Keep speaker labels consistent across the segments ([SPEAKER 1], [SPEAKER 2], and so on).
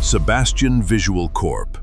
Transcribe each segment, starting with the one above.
[SPEAKER 1] Sebastian Visual Corp.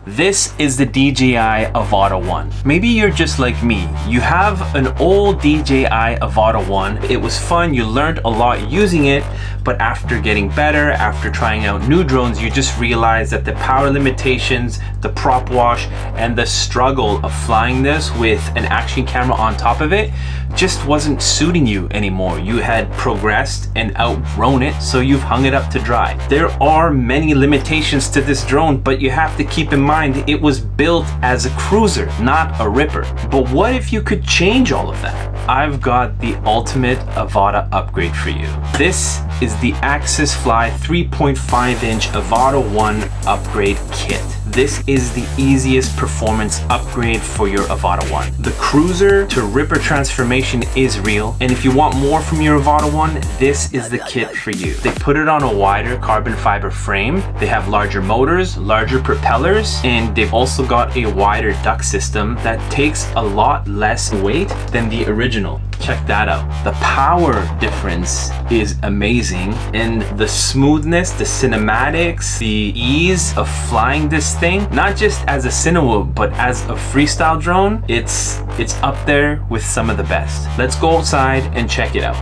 [SPEAKER 2] This is the DJI Avata 1. Maybe you're just like me. You have an old DJI Avata 1. It was fun, you learned a lot using it, but after getting better, after trying out new drones, you just realize that the power limitations, the prop wash, and the struggle of flying this with an action camera on top of it just wasn't suiting you anymore. You had progressed and outgrown it, so you've hung it up to dry. There are many limitations to this drone, but you have to keep in mind it was built as a cruiser, not a ripper. But what if you could change all of that? I've got the ultimate Avata upgrade for you. This is the AxisFly 3.5-inch Avata 1 upgrade kit. This is the easiest performance upgrade for your Avata 1. The cruiser to ripper transformation is real, and if you want more from your Avata 1, this is the kit for you. They put it on a wider carbon fiber frame, they have larger motors, larger propellers, and they've also got a wider duct system that takes a lot less weight than the original. Check that out. The power difference is amazing, and the smoothness, the cinematics, the ease of flying this thing, not just as a cinema, but as a freestyle drone, it's up there with some of the best. Let's go outside and check it out.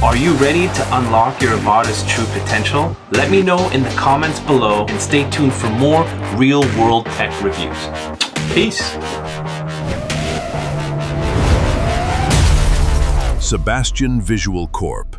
[SPEAKER 2] Are you ready to unlock your Avata's true potential? Let me know in the comments below, and stay tuned for more real-world tech reviews. Peace.
[SPEAKER 1] Sebastian Visual Corp.